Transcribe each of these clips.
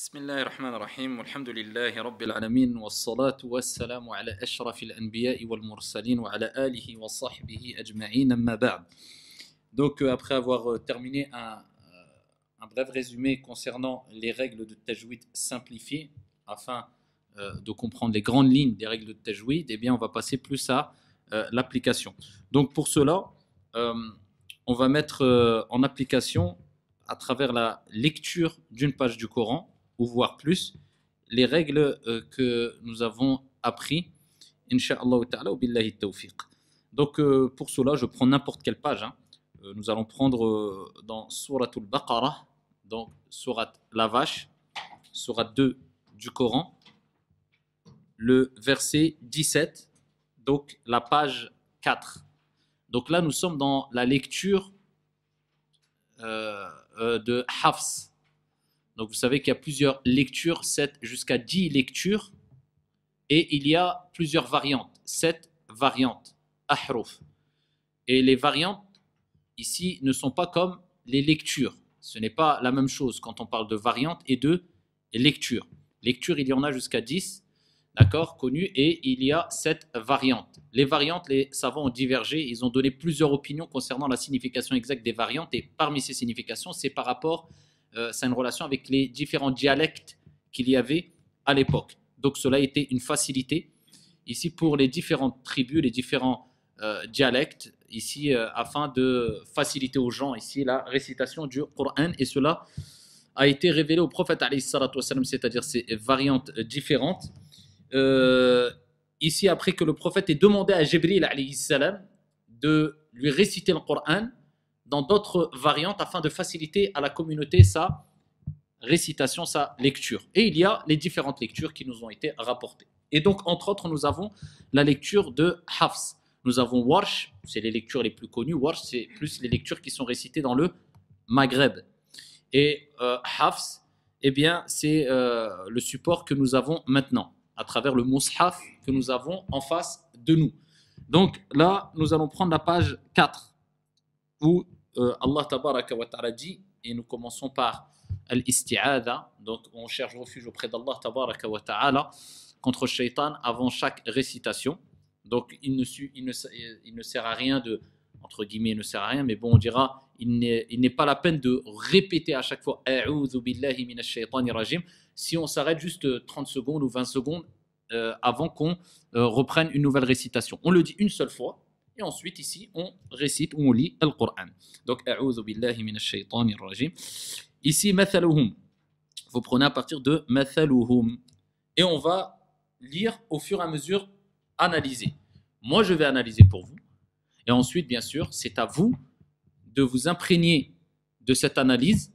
بسم الله الرحمن الرحيم والحمد لله رب العالمين والصلاة والسلام على أشرف الأنبياء والمرسلين وعلى آله وصحبه أجمعين أما بعد. Donc après avoir terminé un bref résumé concernant les règles de tajwid simplifiées afin de comprendre les grandes lignes des règles de tajwid, eh bien on va passer plus à l'application. Donc pour cela, on va mettre en application à travers la lecture d'une page du Coran ou voire plus, les règles que nous avons appris, Inch'Allah ta'ala, billahi tawfiq. Donc pour cela, je prends n'importe quelle page. Nous allons prendre dans Surat al-Baqarah, donc Surat la vache, Surat 2 du Coran, le verset 17, donc la page 4. Donc là, nous sommes dans la lecture de Hafs. Donc vous savez qu'il y a plusieurs lectures, 7 jusqu'à 10 lectures, et il y a plusieurs variantes, 7 variantes, ahruf. Et les variantes ici ne sont pas comme les lectures. Ce n'est pas la même chose quand on parle de variantes et de lecture. Lecture, il y en a jusqu'à 10, d'accord, connues, et il y a 7 variantes. Les variantes, les savants ont divergé, ils ont donné plusieurs opinions concernant la signification exacte des variantes, et parmi ces significations, c'est par rapport c'est une relation avec les différents dialectes qu'il y avait à l'époque. Donc cela a été une facilité ici pour les différentes tribus, les différents dialectes, ici afin de faciliter aux gens ici la récitation du Coran, et cela a été révélé au prophète alayhi salatu wassalam, c'est-à-dire ces variantes différentes. Ici, après que le prophète ait demandé à Jibril alayhi salam de lui réciter le Coran dans d'autres variantes afin de faciliter à la communauté sa récitation, sa lecture. Et il y a les différentes lectures qui nous ont été rapportées. Et donc, entre autres, nous avons la lecture de Hafs. Nous avons Warsh, c'est les lectures les plus connues. Warsh, c'est plus les lectures qui sont récitées dans le Maghreb. Et Hafs, eh bien, c'est le support que nous avons maintenant, à travers le Mus'haf que nous avons en face de nous. Donc là, nous allons prendre la page 4, où Allah tabaraka wa ta'ala dit, et nous commençons par al-isti'adha, donc on cherche refuge auprès d'Allah tabaraka wa ta'ala contre le shaitan avant chaque récitation. Donc il ne sert à rien de, entre guillemets, il ne sert à rien, mais bon, on dira, il n'est pas la peine de répéter à chaque fois A'udhu billahi minash shaitanir rajim si on s'arrête juste 30 secondes ou 20 secondes avant qu'on reprenne une nouvelle récitation. On le dit une seule fois, et ensuite, ici, on récite ou on lit le Coran. Donc, A'udhu billahi minash shaitanir rajim. Ici, mathaluhum. Vous prenez à partir de mathaluhum. Et on va lire au fur et à mesure, analyser. Moi, je vais analyser pour vous. Et ensuite, bien sûr, c'est à vous de vous imprégner de cette analyse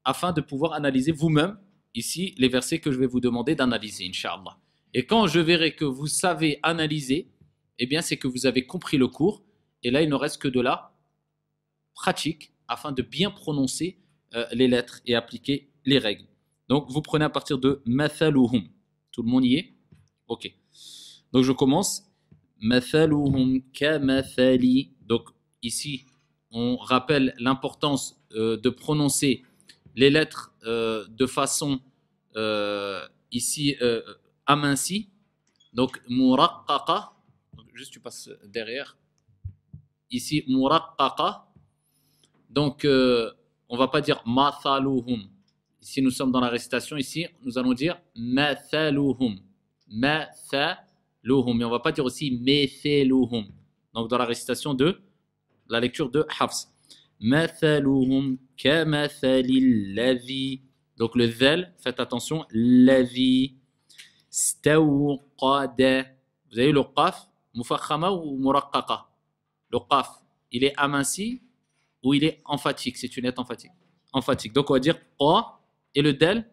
afin de pouvoir analyser vous-même, ici, les versets que je vais vous demander d'analyser, Inch'Allah. Et quand je verrai que vous savez analyser, eh bien, c'est que vous avez compris le cours. Et là, il ne reste que de la pratique afin de bien prononcer les lettres et appliquer les règles. Donc, vous prenez à partir de mathaluhum. Tout le monde y est? Ok. Donc, je commence. Mathaluhum kamathali. Donc, ici, on rappelle l'importance de prononcer les lettres de façon ici amincie. Donc, muraqqaqa. Juste tu passes derrière. Ici, muraqqaqa. Donc, on ne va pas dire mathaluhum. Ici, nous sommes dans la récitation. Ici, nous allons dire mathaluhum. Mathaluhum. Mais on ne va pas dire aussi methaluhum. Donc, dans la récitation de la lecture de Hafs. Mathaluhum kamathalil ladhi. Donc, le vel, faites attention. Ladhi. Stawqada. Vous avez le qaf. Mufakhama ou muraqqaqa? Le qaf, il est aminci ou il est emphatique? C'est une lettre emphatique. Emphatique. Donc on va dire qa, et le del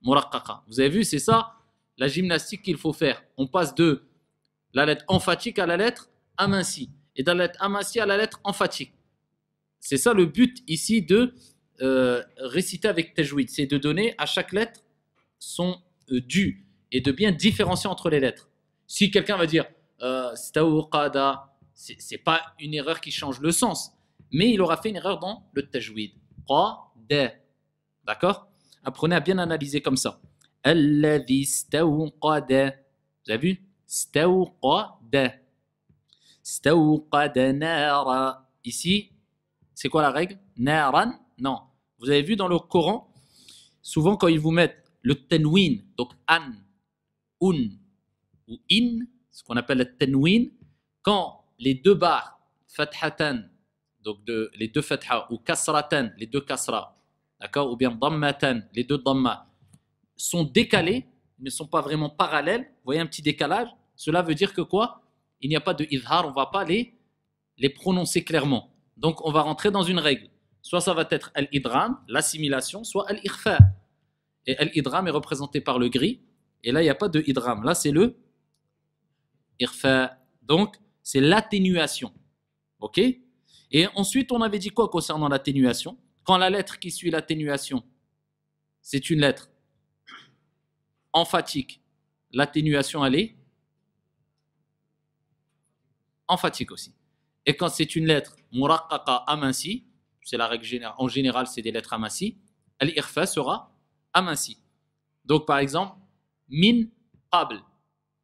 muraqqaqa. Vous avez vu, c'est ça la gymnastique qu'il faut faire. On passe de la lettre emphatique à la lettre amincie, et de la lettre amincie à la lettre emphatique. C'est ça le but ici de réciter avec tajwid, c'est de donner à chaque lettre son dû et de bien différencier entre les lettres. Si quelqu'un va dire stawqada, c'est pas une erreur qui change le sens, mais il aura fait une erreur dans le tajwid. Qa, da. D'accord? Apprenez à bien analyser comme ça. Alladhi stawqada. Vous avez vu? Stawqada. Stawqada nara. Ici, c'est quoi la règle? Naran? Non. Vous avez vu dans le Coran, souvent quand ils vous mettent le tanwin, donc an, un ou in, ce qu'on appelle le tanwin, quand les deux barres, fathatan, donc les deux fatha, ou kasratan, les deux kasra, d'accord, ou bien dammatan, les deux damma, sont décalés, ne sont pas vraiment parallèles, vous voyez un petit décalage, cela veut dire que quoi? Il n'y a pas de idhar, on ne va pas les prononcer clairement. Donc on va rentrer dans une règle. Soit ça va être al-idram, l'assimilation, soit al-ikhfa. Et al-idram est représenté par le gris, et là il n'y a pas de idram, là c'est le ikhfa. Donc c'est l'atténuation. Ok? Et ensuite on avait dit quoi concernant l'atténuation? Quand la lettre qui suit l'atténuation, c'est une lettre emphatique, l'atténuation elle est emphatique aussi. Et quand c'est une lettre muraqqaqa amincie, c'est la règle générale, en général c'est des lettres amincies, al-ikhfa sera aminci. Donc par exemple, min qabl,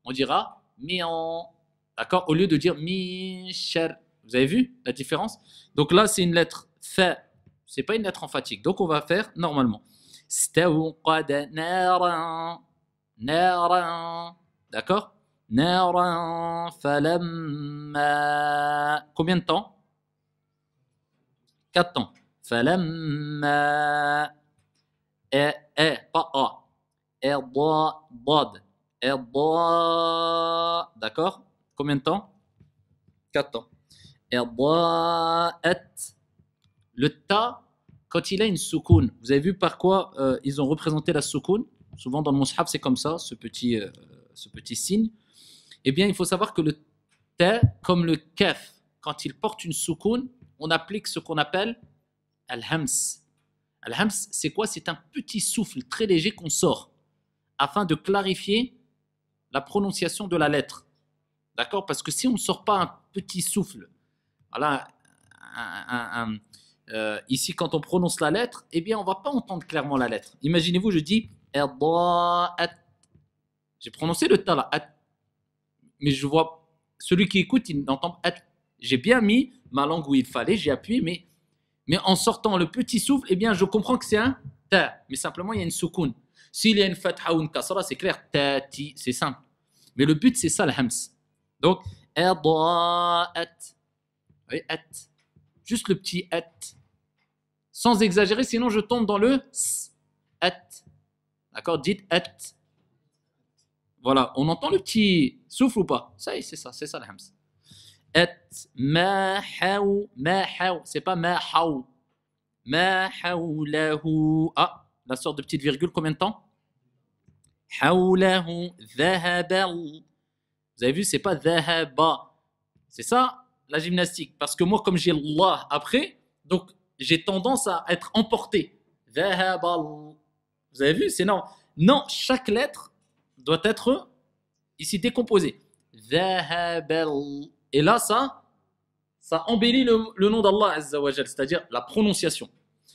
on dira mi'an, d'accord, au lieu de dire min shar. Vous avez vu la différence? Donc là c'est une lettre fa, c'est pas une lettre emphatique. Donc on va faire normalement. Stawqada naran, naran, d'accord? Naran falamma. Combien de temps? 4 temps. Falamma. Pas a. Dad. D'accord? Combien de temps? 4 temps. Le ta, quand il a une soukoun, vous avez vu par quoi ils ont représenté la soukoun? Souvent dans le mushaf, c'est comme ça, ce petit signe. Eh bien, il faut savoir que le ta, comme le kaf, quand il porte une soukoun, on applique ce qu'on appelle al-hams. Al-hams, c'est quoi? C'est un petit souffle très léger qu'on sort afin de clarifier la prononciation de la lettre. D'accord? Parce que si on ne sort pas un petit souffle, voilà, ici, quand on prononce la lettre, eh bien, on ne va pas entendre clairement la lettre. Imaginez-vous, je dis j'ai prononcé le ta là, mais je vois celui qui écoute, il entend. J'ai bien mis ma langue où il fallait, j'ai appuyé, mais en sortant le petit souffle, eh bien, je comprends que c'est un ta, mais simplement il y a une soukoun. S'il y a une fatha ou une kasra, c'est clair, tati, c'est simple. Mais le but, c'est ça, le hams. Donc, oui, juste le petit at, sans exagérer, sinon je tombe dans le at. D'accord, dites at. Voilà, on entend le petit souffle ou pas? Ça y est, c'est ça le hams. At, ma haou, c'est pas ma haou. Ma hawlahu. Ah, la sorte de petite virgule, combien de temps? Hawlahu, dhahabal. Vous avez vu, c'est pas dhahaba. C'est ça, la gymnastique. Parce que moi, comme j'ai Allah après, donc j'ai tendance à être emporté. Dhahabal. Vous avez vu, c'est non. Non, chaque lettre doit être ici décomposée. Dhahabal. Et là, ça embellit le nom d'Allah Azza wa Jal, c'est-à-dire la prononciation.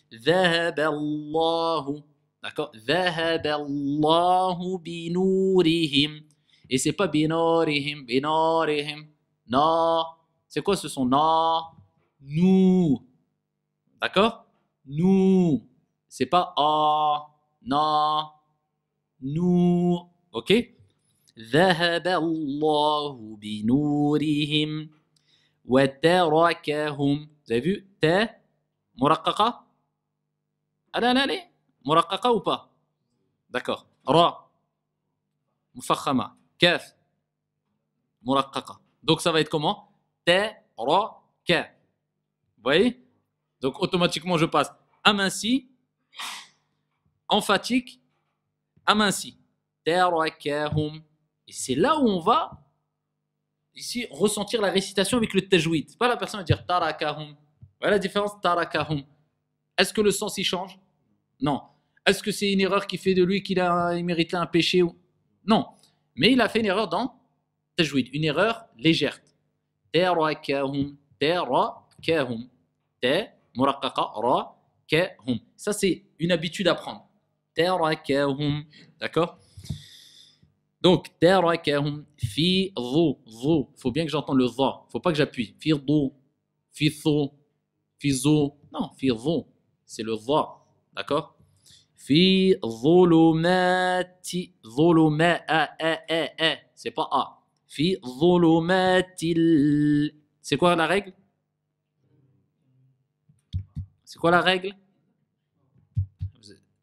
Dhahaballahu. D'accord? Dhahaballahu binurihim. Et c'est pas binurihim, binurihim. Non. C'est quoi ce son? Non. Nous. D'accord? Nous. C'est pas ah. Non. Nous. Ok? Dhahaballahu binurihim. وتركهم. Vous avez vu? Ta, muraqqaqa. Allez. Muraqqaqa ou pas? D'accord. Ra, mufakhama. Kaf, muraqqaqa. Donc ça va être comment? Ta, ra, ka. Vous voyez? Donc automatiquement je passe aminci, emphatique, aminci. Tarakahum. Et c'est là où on va ici ressentir la récitation avec le tajwid. C'est pas la personne va dire tarakahum. Voilà la différence, tarakahum. Est-ce que le sens y change? Non. Est-ce que c'est une erreur qui fait de lui qu'il a mérité un péché? Non. Mais il a fait une erreur dans tajwid, une erreur légère. Tarakahum, tarakahum. Ta, muraqqaqa, ra, kahum. Ça c'est une habitude à prendre. tarakahum. D'accord? Donc, tarakahum fi dhu. Dhu. Faut bien que j'entende le dha. Faut pas que j'appuie. Fi dhu. Fi thu. Fi zu. Non, fi dhu. C'est le dha. D'accord? Fi dhulumati. Dhuluma. A. C'est pas A. Fi dhulumatil. C'est quoi la règle? C'est quoi la règle?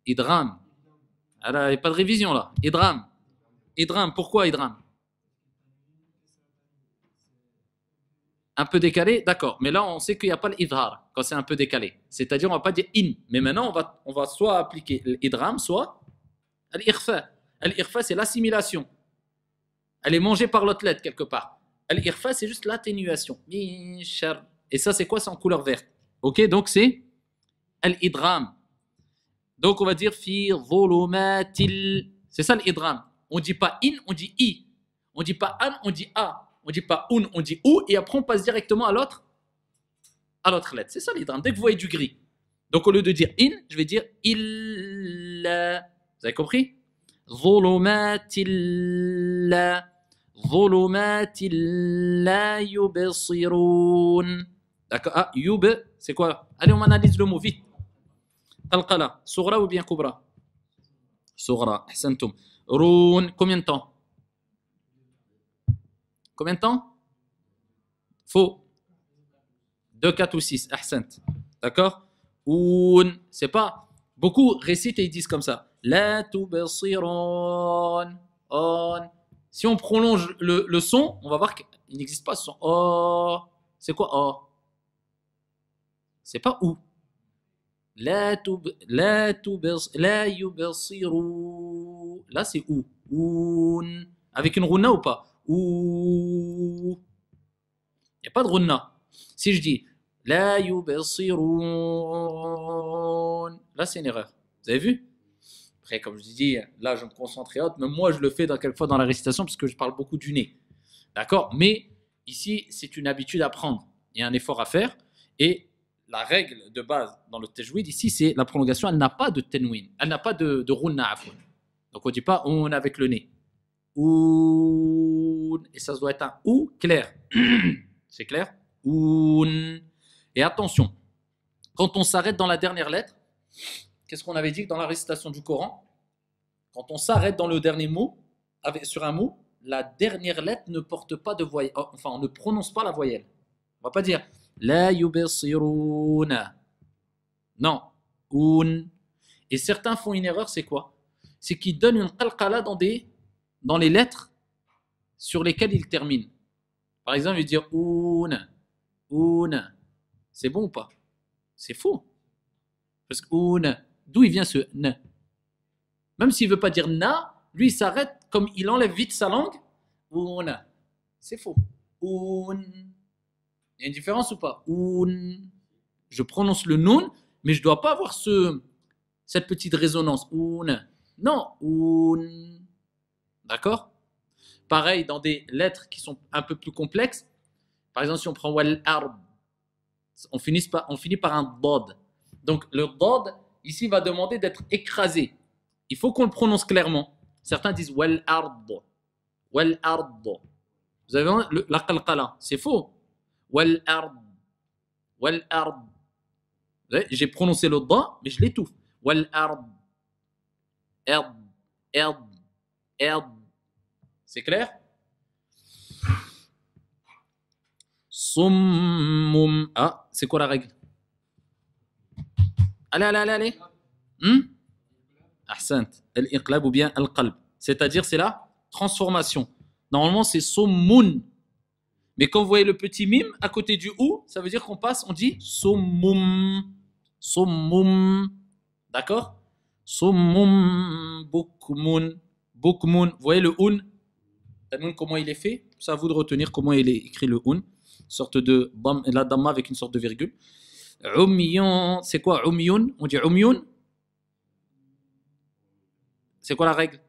Idram. Alors, il n'y a pas de révision là. Idram. Idram. Pourquoi Idram? Un peu décalé, d'accord. Mais là, on sait qu'il n'y a pas l'idhar quand c'est un peu décalé. C'est-à-dire, on ne va pas dire in. Mais maintenant, on va soit appliquer l'idram, soit l'irfa. L'irfa, c'est l'assimilation. Elle est mangée par l'autre lettre quelque part. L'irfa, c'est juste l'atténuation. Et ça, c'est quoi? C'est en couleur verte. Ok, donc c'est l'idram. Donc, on va dire fi dhulumatil. C'est ça l'idram. On ne dit pas in, on dit i. On ne dit pas an, on dit a. On ne dit pas un, on dit ou. Et après, on passe directement à l'autre lettre. C'est ça l'idram. Dès que vous voyez du gris. Donc, au lieu de dire in, je vais dire illa. Vous avez compris? Dhulumatil la. Dhulumatil la yubsirun. D'accord. Ah, yub, c'est quoi? Allez, on analyse le mot vite. Qalqala, Soura ou bien Kubra? Soura, ahsantum. Roun, combien de temps? Combien de temps? Faux. 2, 4 ou 6, ahsant. D'accord? Oun, c'est pas. Beaucoup récitent et ils disent comme ça. La tubsirun. On. Si on prolonge le son, on va voir qu'il n'existe pas ce son. Oh. C'est quoi oh? C'est pas ou. La yubsiru. Là, c'est ou. Oun. Avec une rouna ou pas? Ou. Il n'y a pas de rouna. Si je dis la yubsirun, là, c'est une erreur. Vous avez vu? Après, comme je dis, là, je me concentre et autres. Mais moi, je le fais quelquefois dans la récitation parce que je parle beaucoup du nez. D'accord? Mais ici, c'est une habitude à prendre. Il y a un effort à faire. Et la règle de base dans le tajwid, ici, c'est la prolongation. Elle n'a pas de tenwin. Elle n'a pas de runna. Donc, on ne dit pas on avec le nez. Ou. Et ça doit être un ou clair. C'est clair? Oun. Et attention, quand on s'arrête dans la dernière lettre, qu'est-ce qu'on avait dit dans la récitation du Coran? Quand on s'arrête dans le dernier mot, sur un mot, la dernière lettre ne porte pas de voyelle. Enfin, on ne prononce pas la voyelle. On ne va pas dire la yubsiruna. Non. Un. Et certains font une erreur, c'est quoi? C'est qu'ils donnent une qalqala dans les lettres sur lesquelles ils terminent. Par exemple, ils disent un. C'est bon ou pas? C'est faux. Parce que d'où il vient ce ne? Même s'il ne veut pas dire na, lui il s'arrête comme il enlève vite sa langue. C'est faux. Il y a une différence ou pas? Je prononce le nun, mais je ne dois pas avoir cette petite résonance. Non. D'accord? Pareil, dans des lettres qui sont un peu plus complexes. Par exemple, si on prend wal arb, on finit par un dod. Donc le dod, ici, va demander d'être écrasé. Il faut qu'on le prononce clairement. Certains disent wal ard. Wal ard. Vous avez la qalqala, c'est faux. Wal ard. Wal ard. J'ai prononcé le da, mais je l'étouffe. Wal ard. Erd. Erd. Erd. C'est clair? Summum. Ah, c'est quoi la règle? Allez. Ahsant. Al-iqlab ou bien al-qalb. C'est-à-dire, c'est la transformation. Normalement, c'est summun. Mais quand vous voyez le petit mime à côté du ou, ça veut dire qu'on passe, on dit summum. Summum. D'accord? Summum bukmun. Bukmun. Vous voyez le un? Comment il est fait? C'est à vous de retenir comment il est écrit le un. Sorte de la damma avec une sorte de virgule. Umyun, c'est quoi umyun? On dit umyun. C'est quoi la règle?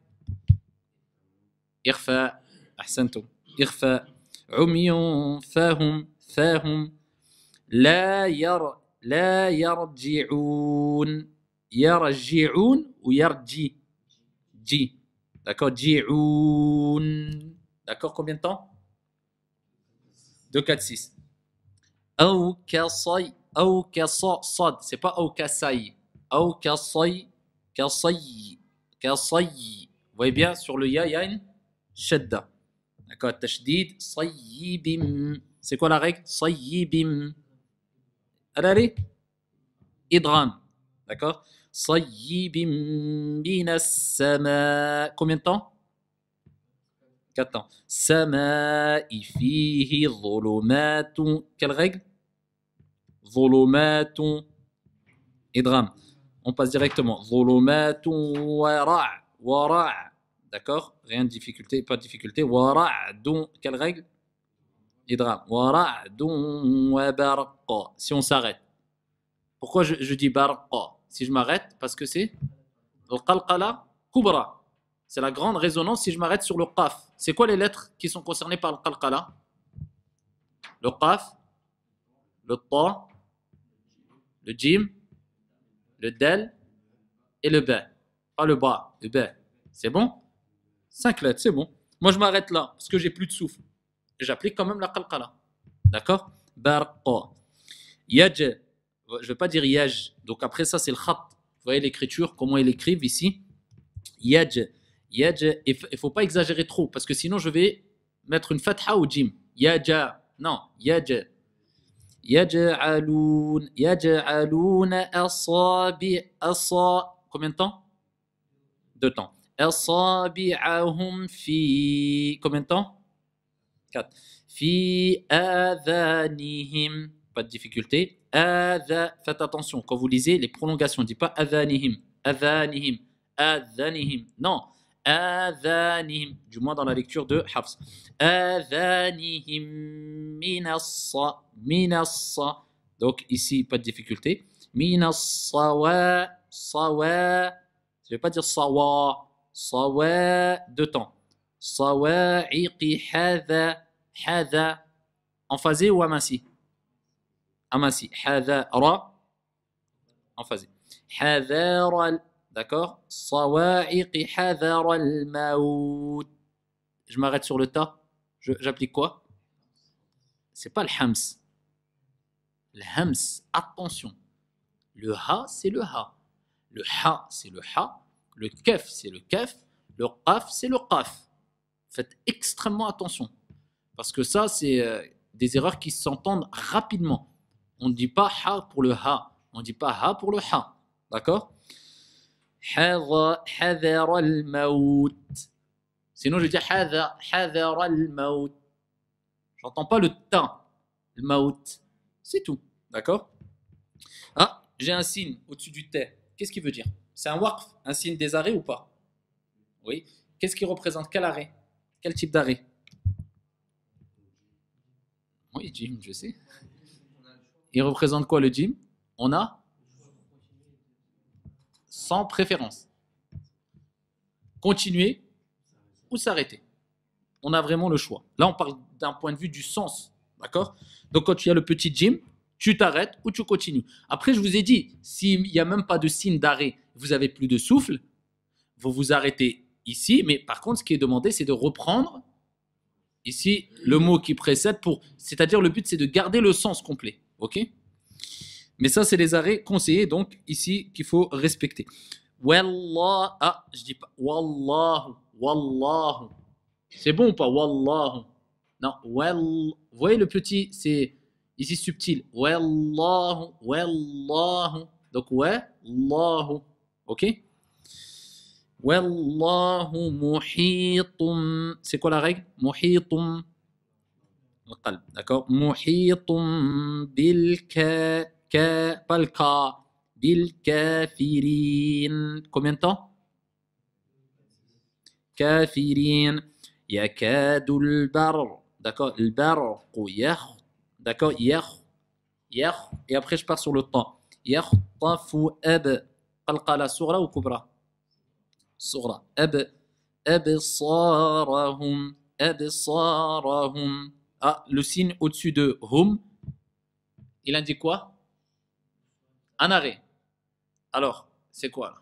Irfa, ahsantum. Irfa. Umyun, fahum, la yarji'un. Yarji'un ou yarji? Ji. D'accord, ji'un. D'accord, combien de temps? 2, 4, 6. Ou kasay. Ou kasad. C'est pas ou kasay. Ou kasay. Kasay. Kasay. Vous voyez bien, sur le ya, il y a une shadda. D'accord, tashdid. Sayyibim. C'est quoi la règle? Sayyibim. Allez, idgham. D'accord? Sayyibim minas sama. Combien de temps? 4 temps. Sama'i fihi dhulumatun. Quelle règle? Dhulumatun. Idgham. On passe directement. Dhulumatun wara'. Wara'. D'accord? Rien de difficulté, pas de difficulté. Wara'dun. Quelle règle? Idgham. Wara'dun wa barqa. Si on s'arrête. Pourquoi je dis barqa? Si je m'arrête, parce que c'est al-qalqala kubra. C'est la grande résonance si je m'arrête sur le qaf. C'est quoi les lettres qui sont concernées par le qalqala? Le qaf, le ta, le jim, le del et le ba. Pas le ba, le ba. C'est bon? 5 lettres, c'est bon. Moi, je m'arrête là parce que j'ai plus de souffle. Et j'applique quand même la qalqala. D'accord? Barqa. Yaj. Je ne vais pas dire yaj. Donc après ça, c'est le khat. Vous voyez l'écriture, comment ils écrivent ici? Yaj. Yaj. Il ne faut pas exagérer trop parce que sinon je vais mettre une fatha ou jim. Yaja. Non. Yaj. Yaj'aloun. Yaj'aloun asabi. Combien de temps? 2 temps. Asabi'ahum fi. Combien de temps? 4. Fi adhanihim. Pas de difficulté. Faites attention quand vous lisez les prolongations. On ne dit pas adhanihim, adhanihim, adhanihim. Non, adhanihim. Du moins dans la lecture de Hafs. Adhanihim minassa, minassa. Donc ici, pas de difficulté. Minassawa, sawa. Je ne vais pas dire sawa, sawa, 2 temps. Sawa'iqi hadha, hadha. Emphasé ou amassi? Amassi. Hadara. Emphasé. Hadara. D'accord? Sawa'iqi hadara al-maout. Je m'arrête sur le ta. J'applique quoi? C'est pas le hams. Le hams, attention. Le ha, c'est le ha. Le ha, c'est le ha. Le kef, c'est le kef. Le qaf, c'est le qaf. Faites extrêmement attention. Parce que ça, c'est des erreurs qui s'entendent rapidement. On ne dit pas ha pour le ha. On ne dit pas ha pour le ha. D'accord? Hadhar al-maout. Sinon, je dis hadhar al-maout. J'entends pas le ta. Le maout. C'est tout. D'accord? Ah, j'ai un signe au-dessus du t. Qu'est-ce qu'il veut dire? C'est un waqf, un signe des arrêts ou pas? Oui. Qu'est-ce qui représente quel arrêt? Quel type d'arrêt? Oui, Jim, je sais. Il représente quoi le Jim? On a sans préférence. Continuer ou s'arrêter. On a vraiment le choix. Là, on parle d'un point de vue du sens. D'accord? Donc, quand tu as le petit Jim, tu t'arrêtes ou tu continues. Après, je vous ai dit, s'il n'y a même pas de signe d'arrêt, vous n'avez plus de souffle, vous vous arrêtez ici. Mais par contre, ce qui est demandé, c'est de reprendre ici le mot qui précède pour. C'est-à-dire, le but, c'est de garder le sens complet. OK? Mais ça, c'est les arrêts conseillés, donc ici, qu'il faut respecter. Wallah. Ah, je dis pas. Wallahu. Wallahu. C'est bon ou pas? Wallahu. Non. Vous voyez le petit, c'est ici subtil. Wallahu. Wallahu. Donc, wallahu. OK? Wallahu muhitum. C'est quoi la règle? Muhitum. Le qalb. D'accord? Muhitum bil pas le ka. Bil kafirin. Combien de temps? Kafirin. Yakadul bar. D'accord? Le bar. D'accord? Yakh. Et après, je pars sur le temps. Yakhtafu ab. Qalqala soura ou kubra? Soura. Absarahum. Absarahum. Ah, le signe au-dessus de hum, il indique quoi? Un arrêt. Alors, C'est quoi là?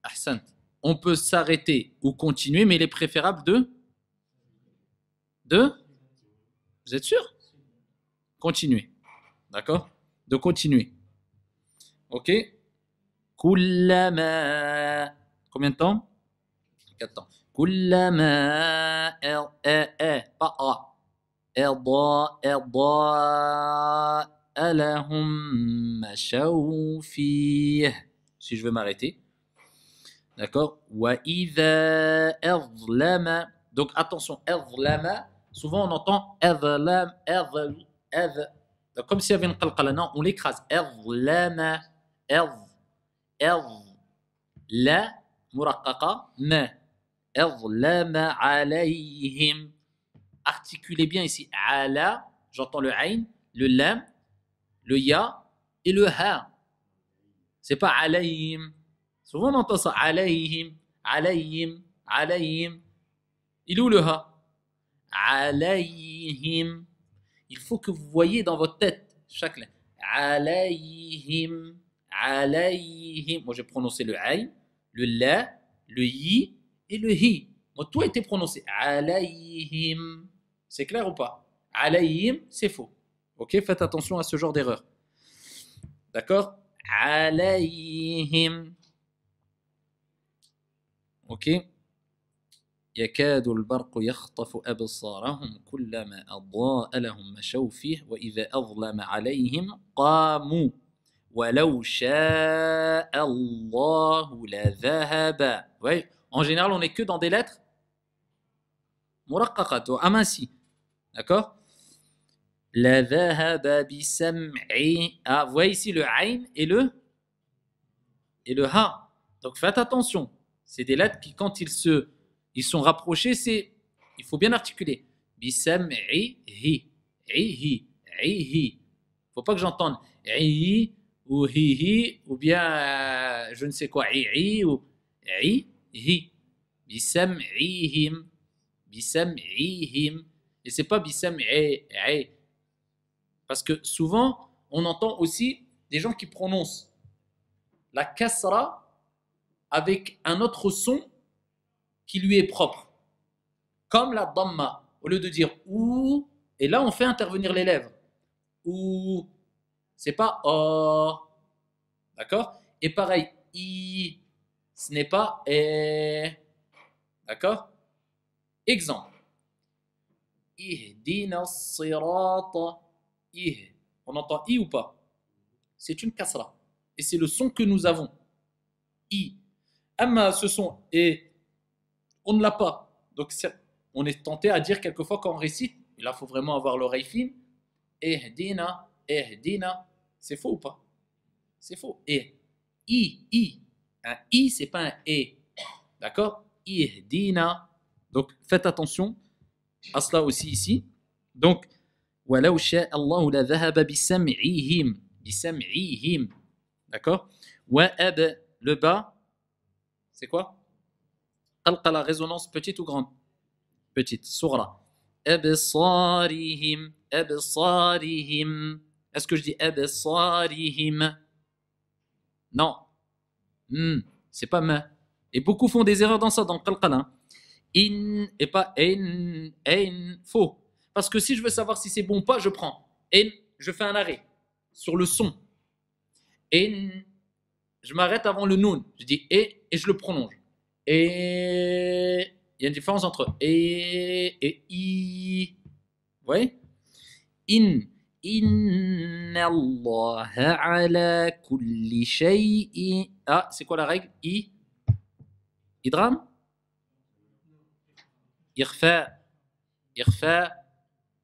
Ahsant. On peut s'arrêter ou continuer, mais il est préférable de vous êtes sûr? Continuer. D'accord? De continuer. Ok? Kullama. Combien de temps? 4 temps. Kullama. Pas A. Alahum mashaw fih. Si je veux m'arrêter. D'accord? Wa idha adlama. Donc attention, adlama. Souvent on entend adlam, donc, comme s'il y avait une qalqala. Non, on l'écrase. Adlama. La muraqqaqa ma. Adlama alayhim. Articulez bien ici. Ala, j'entends le ayn, le lam, le ya et le ha. C'est pas alayhim. Souvent on entend ça. Alayhim, alayhim, alayhim. Il est où le ha? Alayhim. Il faut que vous voyez dans votre tête chaque lettre. Alayhim, alayhim. Moi j'ai prononcé le ayn, le la, le yi et le hi. Moi tout a été prononcé. Alayhim. C'est clair ou pas? Alayhim, c'est faux. Ok, faites attention à ce genre d'erreur. D'accord? Alayhim. Ok. يكاد البرق يخطف أبصارهم كلما أضاء لهم مشوا فيه وإذا أظلم عليهم قاموا ولو شاء الله لذهب. Oui, en général, on n'est que dans des lettres muraqqaqat ou amincies. D'accord? لذهب بسمعي. Ah, vous voyez ici le ayn et le ha. Donc faites attention. C'est des lettres qui, quand ils sont rapprochés, il faut bien articuler. Bisam'ihi, ihi, ihi. Faut pas que j'entende ihi ou hihi ou bien je ne sais quoi, ihi ou ihi. Bisam'ihim, bisam'ihim. Et c'est pas bisam'i. Parce que souvent, on entend aussi des gens qui prononcent la kasra avec un autre son qui lui est propre. Comme la dhamma. Au lieu de dire ou, et là on fait intervenir les lèvres. Ou, c'est pas o. D'accord? Et pareil, i, ce n'est pas e. D'accord? Exemple. Ihdina sirata. On entend i ou pas? C'est une kasra. Et c'est le son que nous avons. I. Amma, ce son est. On ne l'a pas. Donc, on est tenté à dire quelquefois quand on récite, et là, il faut vraiment avoir l'oreille fine. Ehdina, ehdina. C'est faux ou pas? C'est faux. Et i. Un i, c'est pas un e. D'accord? Ihdina. Donc, faites attention à cela aussi ici. Donc, وَلَوْ شَاءَ اللَّهُ لَذَهَبَ بِسَمْعِهِمْ. بِسَمْعِهِمْ. D'accord? وَأَبْ, le bas, c'est quoi? Qalqala, résonance petite ou grande? Petite, sourra. Absarihim, absarihim. Est-ce que je dis absarihim? Non. C'est pas ma. Et beaucoup font des erreurs dans ça, dans qalqala. In et pas in, faux. Parce que si je veux savoir si c'est bon ou pas, je prends. In, je fais un arrêt sur le son. In, je m'arrête avant le noun. Je dis et je le prolonge. Et il y a une différence entre et i. Vous voyez? Inna Allah ala kulli shay'in. Ah, c'est quoi la règle? Idram? Irfa.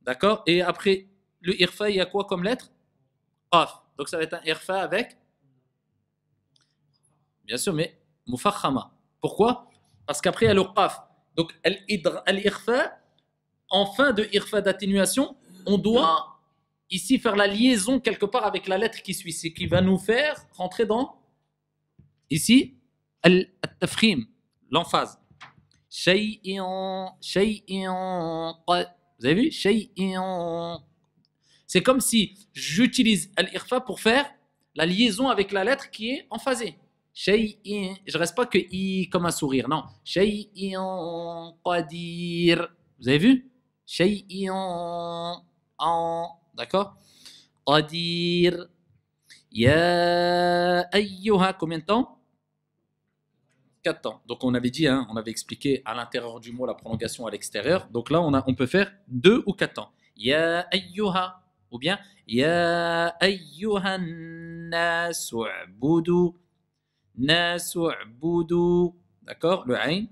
D'accord? Et après le irfa, il y a quoi comme lettre? Qaf. Donc ça va être un irfa avec? Bien sûr, mais mufakhama. Pourquoi? Parce qu'après, il y a le qaf. Donc, al-irfa, en fin de irfa d'atténuation, on doit ici faire la liaison quelque part avec la lettre qui suit. C'est qui va nous faire rentrer dans, ici, al-tafkhim, l'emphase. Shay'in. Vous avez vu? Shay'in. C'est comme si j'utilise al-irfa pour faire la liaison avec la lettre qui est emphasée. Shay'in, je reste pas que i comme un sourire, non. Shay'in qadir. Vous avez vu? Shay'in en, d'accord? Qadir. Ya ayyuha, combien de temps? 4 temps. Donc on avait dit, hein, on avait expliqué à l'intérieur du mot la prolongation à l'extérieur. Donc là, on peut faire 2 ou 4 temps. Ya ayyuha, ou bien Ya ayyuhan nasu u'budu. Nasu u'budu. D'accord? Le ayn.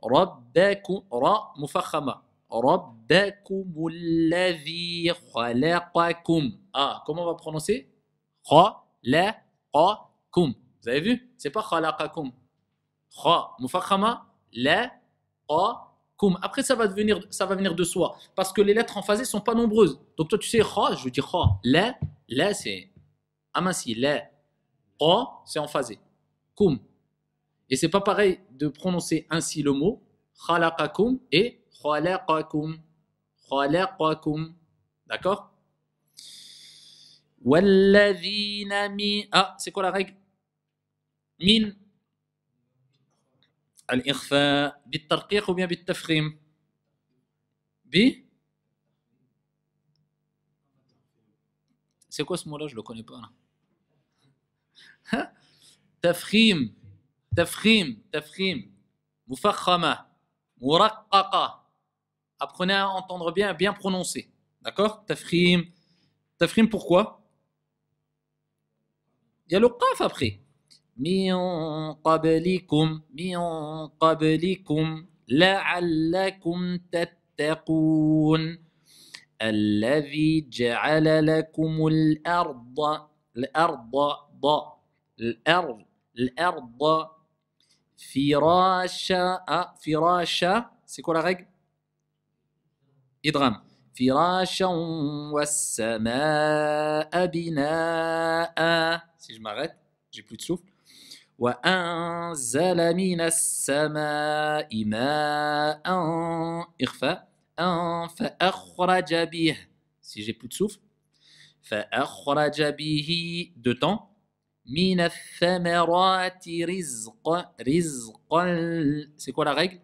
Rabbakum, ra mufakhama. Rabbakum alladhi khalaqakum. Ah, comment on va prononcer? Khalaqakum. Vous avez vu? C'est pas khalaqakum. Kha, mufakhama, la, qa, kum. Après, ça va venir de soi. Parce que les lettres emphasées sont pas nombreuses. Donc, toi, tu sais, kha, je dis kha. La, c'est aminci. La, qa, c'est emphasé. Kum. Et c'est pas pareil de prononcer ainsi le mot. Khalaqakum et khalaqakum. Khalaqakum. D'accord? Walladhina min. Ah, c'est quoi la règle? Min. الإخفاء بالترقيق ou bien بالتفخيم c'est quoi ce mot là, je le connais pas là. تفخيم تفخيم مفخمة مرققة. Apprenez à entendre bien prononcer, d'accord? تفخيم pourquoi? Il y a le qaf après. من قبلكم لعلكم تتقون الذي جعل لكم الأرض فراشا. C'est quoi la règle? إدغام. فراشا والسماء بناء. Si je m'arrête, j'ai plus de souffle. وأنزل من السماء ماء إخفاء فأخرج به. Si j'ai plus de souffle. فأخرج به deux temps. من الثمرات رزقا. C'est quoi la règle?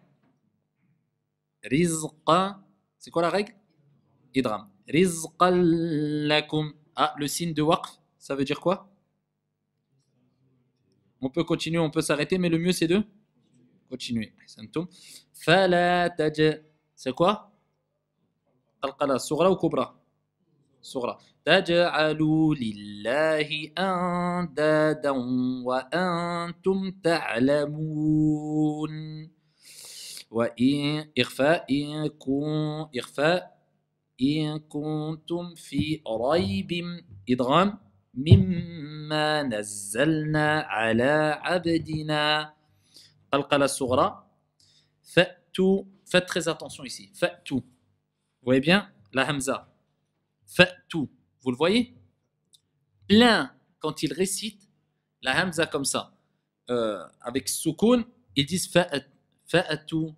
رزقا. C'est quoi la règle? Idram. رزقا لكم. Ah, le signe de waqf, ça veut dire quoi? On peut continuer, on peut s'arrêter, mais le mieux c'est de continuer. C'est quoi? Qalqala, Sughra ou Kubra? Sughra. Taj'alu lillahi andadan wa antum ta'lamun. Wa in ikhfa in kuntum fi raybin idgham مما نزلنا على عبدنا. قلقلة الصغرى. فأتوا. Faites très attention ici. فأتوا. Vous voyez bien la hamza. فأتوا. Vous le voyez? Plein, quand ils récitent la hamza comme ça, avec soukoun, ils disent فأتوا.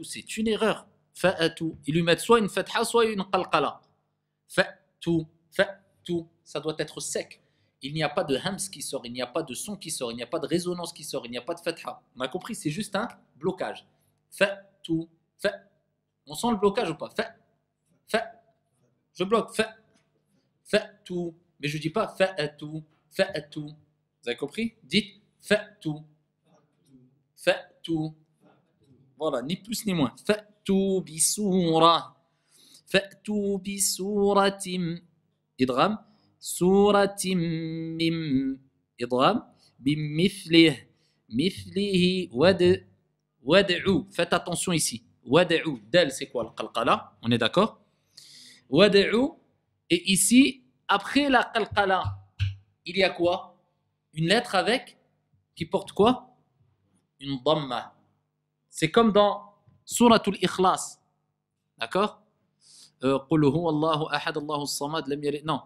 C'est une erreur. فأتوا. Ils lui mettent soit une fatha, soit une qalqala. فأتوا. Tout, ça doit être sec. Il n'y a pas de hams qui sort, il n'y a pas de son qui sort, il n'y a pas de résonance qui sort, il n'y a pas de fatha. On a compris, c'est juste un blocage. Tout. On sent le blocage ou pas? Je bloque. Tout. Mais je ne dis pas tout. Vous avez compris? Dites tout. Voilà, ni plus ni moins. Fa'tu bisuratim. إدغام سورة من إدغام بمثله ودعو. Faites attention ici. ودعو. Del, c'est quoi? Le qalqala. On est d'accord? ودعو. Et ici, après la qalqala, il y a quoi? Une lettre avec qui porte quoi? Une dhamma. C'est comme dans Suratul Ikhlas. D'accord? قل هو الله أحد الله الصمد لم يلد. Non.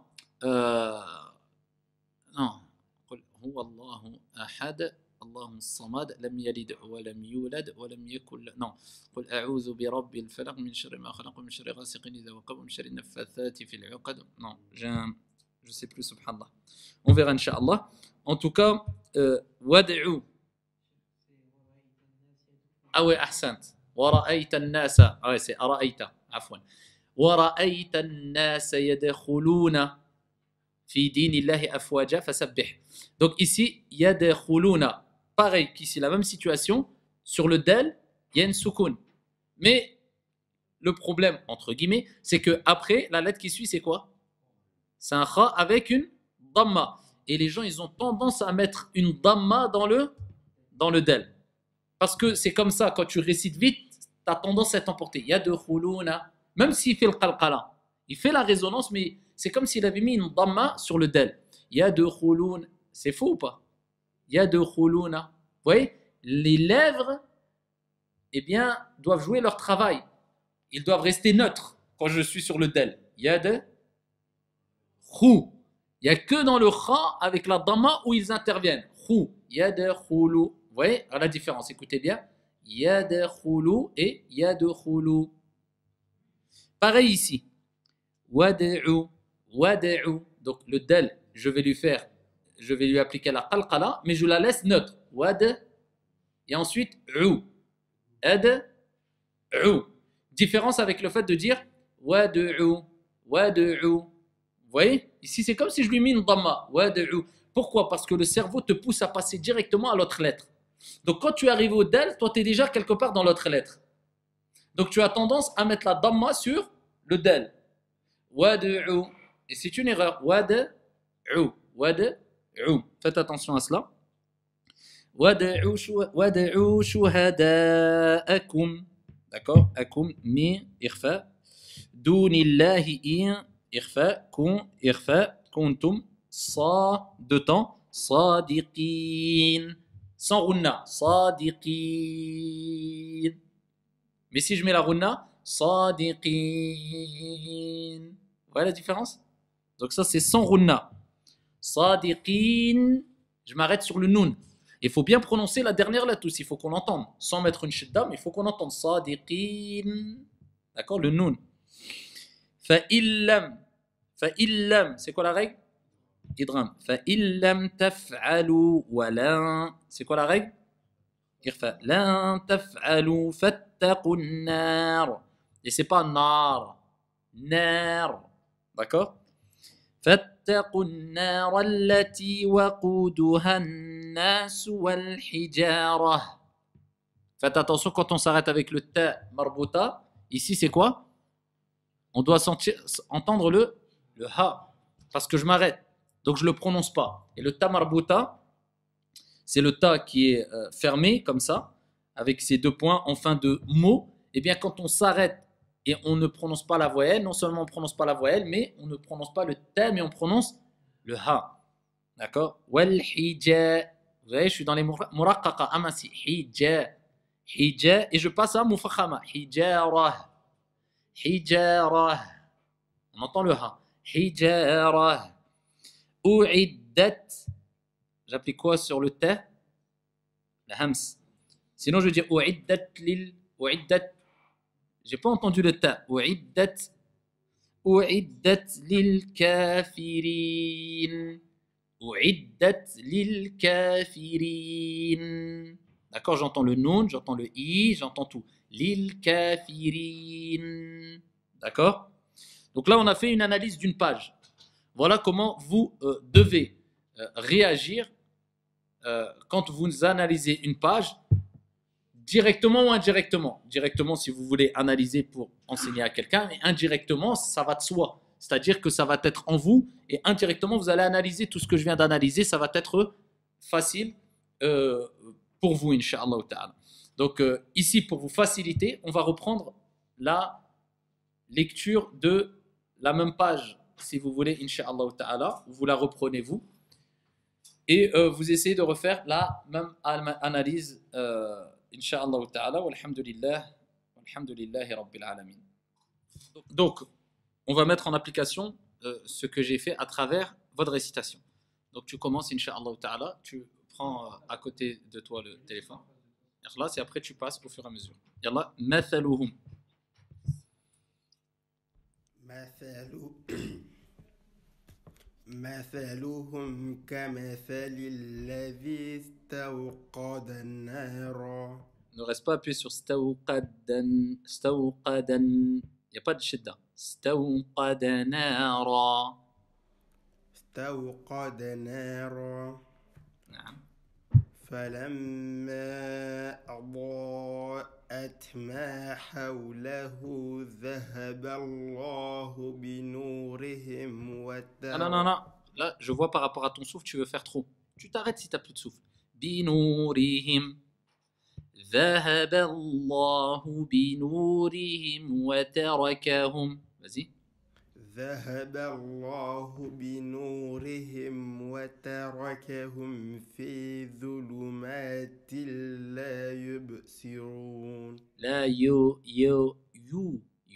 Non. قل هو الله أحد الله الصمد لم يلد ولم يولد ولم يكن له. Non. قل أعوذ برب الفلق من شر ما خلق ومن شر غاسق إذا وقب ومن شر النفاثات في العقد. Non. Je ne sais plus, subhanallah. On verra, Inch'Allah. En tout cas, wad'u. Ah ouais, ahsant. Wara'ayta an-nasa. Ah ouais, c'est ara'ayta. Afwan. Wara'ayta an-nasa yadkhuluna fi dinillahi afwaja fasabbih. Donc ici, yadkhuluna. Pareil qu'ici, la même situation. Sur le del, il y a une soukoun. Mais le problème, entre guillemets, c'est que après, la lettre qui suit, c'est quoi? C'est un kha avec une damma. Et les gens, ils ont tendance à mettre une damma dans le del. Parce que c'est comme ça, quand tu récites vite, tu as tendance à t'emporter. Yadkhuluna. Même s'il fait le qalqala. Il fait la résonance, mais c'est comme s'il avait mis une damma sur le del. Yadkhuluna. C'est faux ou pas? Yadkhuluna. Vous voyez? Les lèvres, eh bien, doivent jouer leur travail. Ils doivent rester neutres quand je suis sur le del. Yad, khou. Il n'y a que dans le kha avec la damma où ils interviennent. Khou. Yad, khoulou. Vous voyez la différence? Écoutez bien. Yad, khoulou et yad, khoulou. Pareil ici. Wad'u. Wad'u. Donc le del, je vais lui appliquer la qalqala, mais je la laisse neutre. Wad. Et ensuite, u. Ad, u. Différence avec le fait de dire wad'u, wad'u. Vous voyez? Ici, c'est comme si je lui mets une damma. Wad'u. Pourquoi? Parce que le cerveau te pousse à passer directement à l'autre lettre. Donc, quand tu arrives au del, toi, tu es déjà quelque part dans l'autre lettre. Donc, tu as tendance à mettre la damma sur le del. Wad'u. Et c'est une erreur. Wad'u. Wad'u. Faites attention à cela. Wad'u shuhada'akum. D'accord? Akum mi irfa. Dunillahi in irfa. Kun irfa. Kuntum sa. Deux temps. Sadiqin. Sans runna. Sadiqin. Mais si je mets la runna, sadiqin. Vous voyez la différence? Donc ça c'est sans runna. Sadiqin. Je m'arrête sur le noun. Il faut bien prononcer la dernière lettre aussi, il faut qu'on l'entende. Sans mettre une shidda, mais il faut qu'on entende. Sadiqin. D'accord? Le noun. Fa'illam. Fa'illam. C'est quoi la règle? Idram. Fa'illam taf'alu wa lan. C'est quoi la règle? Irfa. Lan taf'alu fattaqun nar. Et c'est pas nar. Nar. D'accord? فاتقوا النار التي وقودها الناس والحجارة. Faites attention quand on s'arrête avec le ta marbuta. Ici, c'est quoi? On doit entendre le ha. Parce que je m'arrête. Donc, je ne le prononce pas. Et le ta marbuta, c'est le ta qui est fermé, comme ça, avec ses deux points en fin de mot. Et bien, quand on s'arrête et on ne prononce pas la voyelle, non seulement on ne prononce pas la voyelle, mais on ne prononce pas le ta, mais on prononce le ha. D'accord? Wal hija. Vous voyez, je suis dans les muraqqaqa, amasi. Hija. Hija. Et je passe à mufakhama. Hijara. Hijara. On entend le ha. Hijara. U'iddat. J'applique quoi sur le ta? La hams. Sinon, je veux dire u'iddat lil. U'iddat. J'ai pas entendu le ta. U'iddat. U'iddat lil kafirin. U'iddat lil kafirin. D'accord, j'entends le noun, j'entends le i, j'entends tout. Lil kafirin. D'accord? Donc là, on a fait une analyse d'une page. Voilà comment vous devez réagir quand vous analysez une page. Directement ou indirectement. Directement, si vous voulez analyser pour enseigner à quelqu'un, mais indirectement, ça va de soi. C'est-à-dire que ça va être en vous, et indirectement, vous allez analyser tout ce que je viens d'analyser, ça va être facile pour vous, Inch'Allah ta'ala. Donc, ici, pour vous faciliter, on va reprendre la lecture de la même page, si vous voulez, Inch'Allah ta'ala. Vous la reprenez, vous, et vous essayez de refaire la même analyse Inch'Allah ta'ala, walhamdulillahi rabbil alamin. Donc, on va mettre en application ce que j'ai fait à travers votre récitation. Donc, tu commences, Inch'Allah ta'ala, tu prends à côté de toi le téléphone, et après tu passes au fur et à mesure. Yallah, mathaluhum. مثلهم كمثل الذي استوقد نارا. Ne reste pas appuyé sur stawqadan. Stawqadan. Il n'y a pas de shidda. Stawqad nara. استوقد نارا نعم. فلما أضاءت ما حوله ذهب الله بنورهم Ah non, non, non. Là, je vois par rapport à ton souffle, tu veux faire trop. Tu t'arrêtes si tu n'as plus de souffle. Binurihim. ذهب الله بنورهم وتركهم. Vas-y. ذهب الله بنورهم وتركهم في ظلمات لا يبصرون. لا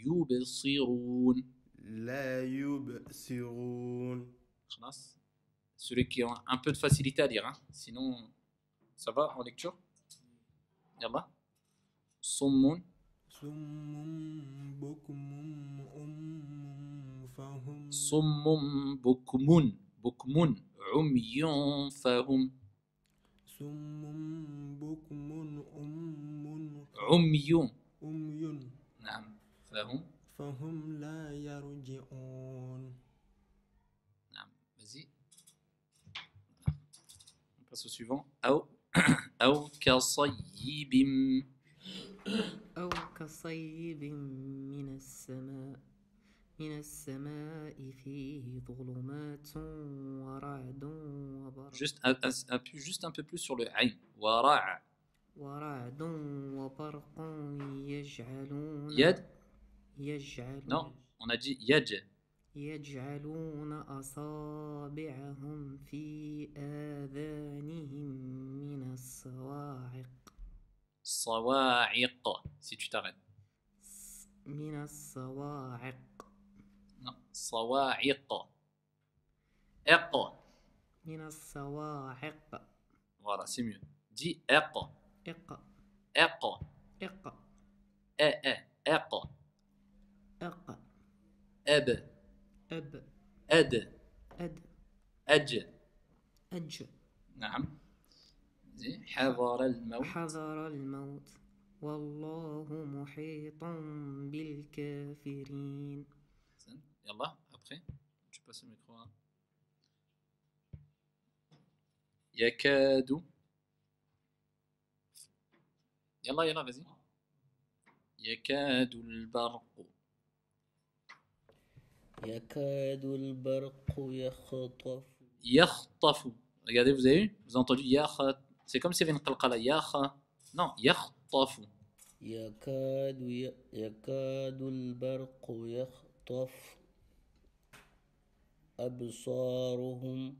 يبصرون. لا يبصرون. خلاص. Celui qui a un peu de facilité à lire. Hein. Sinon, ça va en lecture. Yallah. صم صم بكم فهم. صم بكم عمي فهم. صم بكم عمي. أمي نعم. فهم لا يرجعون. نعم. Vas-y. On passe au suivant. أو كصيب من السماء فيه ظلمات ورعد وبرق. Juste un peu plus sur le aïn. ورع. ورعد وبرق يجعلون. Non, on a dit يج. يجعلون أصابعهم في آذانهم من الصواعق. صواعق. Si tu t'arrêtes. من الصواعق. Non, صواعق. اق. من الصواعق. Voilà, c'est mieux. Dis اق. اق. اق. اق. اق. اق. أب. أب. أد. أد. أج. أج. نعم. زين. حضر الموت. حضر الموت والله محيط بالكافرين. يلا après tu passes le micro hein. يكاد. يلا vas-y. يكاد البرق. يكاد البرق يخطف. Regardez, vous avez vu? Vous avez entendu c'est comme s'il y avait une qalqala. Non, يخطف. يكاد البرق يخطف أبصارهم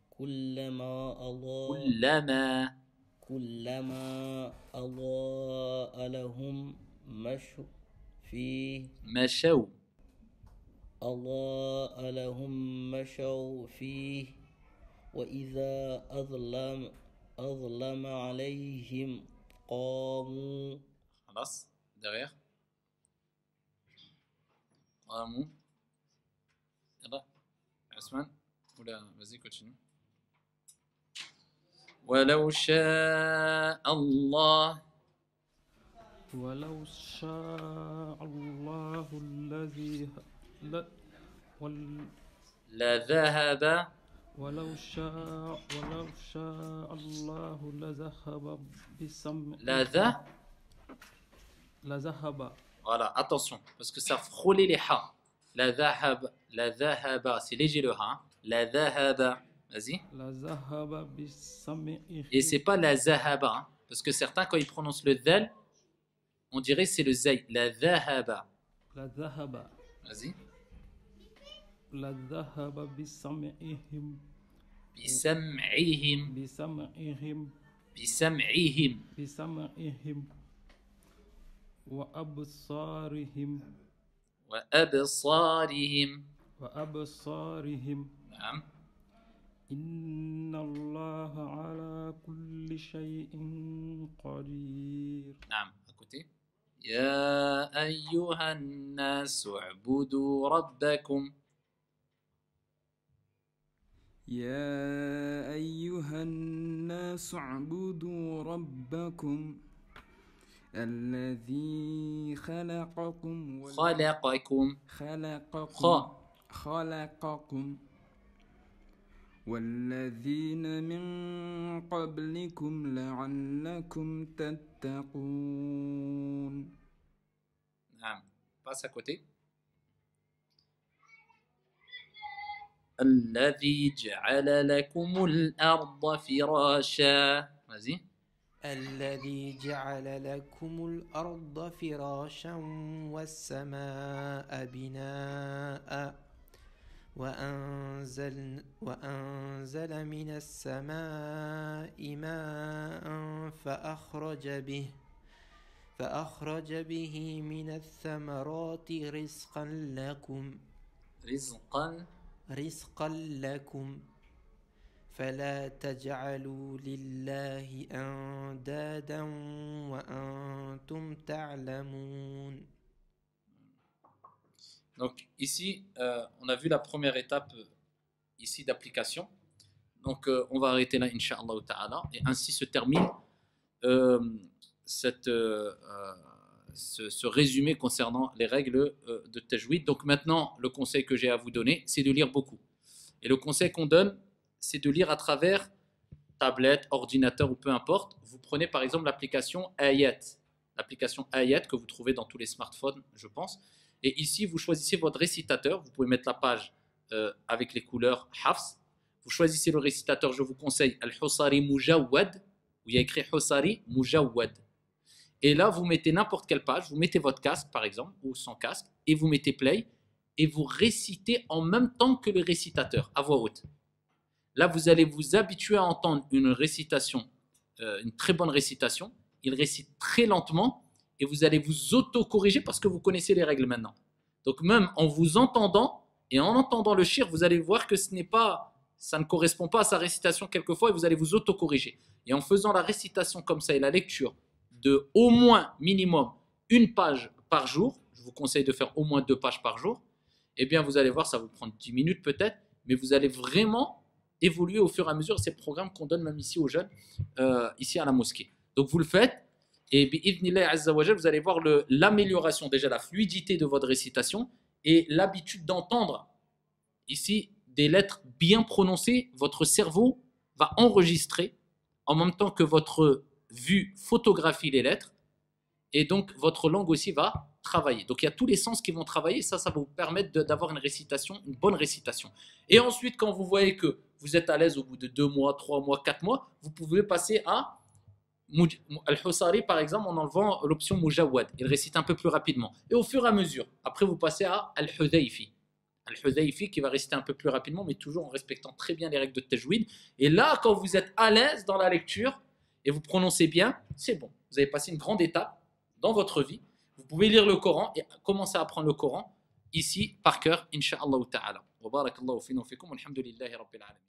كلما أضاء لهم مشوا فيه وإذا أظلم عليهم قاموا. خلاص derrière. قاموا. يلا عثمان ولا vas-y continue. ولو شاء الله الذي لذهب. ولو شاء الله لذهب بسمع. لذهب. Voilà, attention, parce que ça frôlait les ha. La dhahaba, c'est léger le ha. La dhahaba, vas-y. لذهب بسمعه. Et c'est pas la zahaba, hein, parce que certains, quand ils prononcent le dhal, on dirait c'est le zay. La dhahaba. لذهب. Vas-y. لذهب بسمعهم. بسمعهم. وأبصارهم. نعم. إن الله على كل شيء قدير. نعم. À côté. يا أيها الناس اعبدوا ربكم. يا أيها الناس اعبدوا ربكم الذي خلقكم خلقكم. خلقكم والذين من قبلكم لعلكم تتقون. نعم. Passe à côté. الذي جعل لكم الأرض فراشا. Vas-y. الذي جعل لكم الأرض فراشا والسماء بناء وأنزل من السماء ماء فأخرج به من الثمرات رزقا لكم فلا تجعلوا لله أندادا وأنتم تعلمون. Donc ici, on a vu la première étape ici d'application. Donc on va arrêter là, Inch'Allah ta'ala. Et ainsi se termine ce résumé concernant les règles de tajwid. Donc maintenant, le conseil que j'ai à vous donner, c'est de lire beaucoup. Et le conseil qu'on donne, c'est de lire à travers tablette, ordinateur ou peu importe. Vous prenez par exemple l'application Ayat. L'application Ayat que vous trouvez dans tous les smartphones, je pense. Et ici, vous choisissez votre récitateur. Vous pouvez mettre la page avec les couleurs Hafs. Vous choisissez le récitateur, je vous conseille Al-Husari Mujawwad, où il y a écrit Husari Mujawwad. Et là, vous mettez n'importe quelle page, vous mettez votre casque par exemple, ou sans casque, et vous mettez play, et vous récitez en même temps que le récitateur, à voix haute. Là, vous allez vous habituer à entendre une récitation, une très bonne récitation. Il récite très lentement, et vous allez vous auto-corriger parce que vous connaissez les règles maintenant. Donc même en vous entendant, et en entendant le shir, vous allez voir que ça ne correspond pas à sa récitation quelquefois, et vous allez vous auto-corriger. Et en faisant la récitation comme ça, et la lecture, de au moins minimum une page par jour, je vous conseille de faire au moins 2 pages par jour, eh bien vous allez voir, ça va vous prendre 10 minutes peut-être, mais vous allez vraiment évoluer au fur et à mesure. C'est le programme qu'on donne même ici aux jeunes, ici à la mosquée. Donc vous le faites, et bi'idhnillah azza wa jal, vous allez voir l'amélioration, déjà la fluidité de votre récitation, et l'habitude d'entendre ici des lettres bien prononcées. Votre cerveau va enregistrer en même temps que votre vue photographie les lettres, et donc votre langue aussi va travailler. Donc il y a tous les sens qui vont travailler, ça va vous permettre d'avoir une bonne récitation. Et ensuite, quand vous voyez que vous êtes à l'aise au bout de 2 mois, 3 mois, 4 mois, vous pouvez passer à Al-Husari par exemple en enlevant l'option Mujawwad. Il récite un peu plus rapidement. Et au fur et à mesure, après vous passez à Al-Hudayfi. Al-Hudayfi qui va réciter un peu plus rapidement, mais toujours en respectant très bien les règles de tajwid. Et là, quand vous êtes à l'aise dans la lecture et vous prononcez bien, c'est bon. Vous avez passé une grande étape dans votre vie. Vous pouvez lire le Coran et commencer à apprendre le Coran ici par cœur, Inch'Allah ta'ala. Wa barakallahu fina wa fikum, alhamdulillahi rabbil alamin.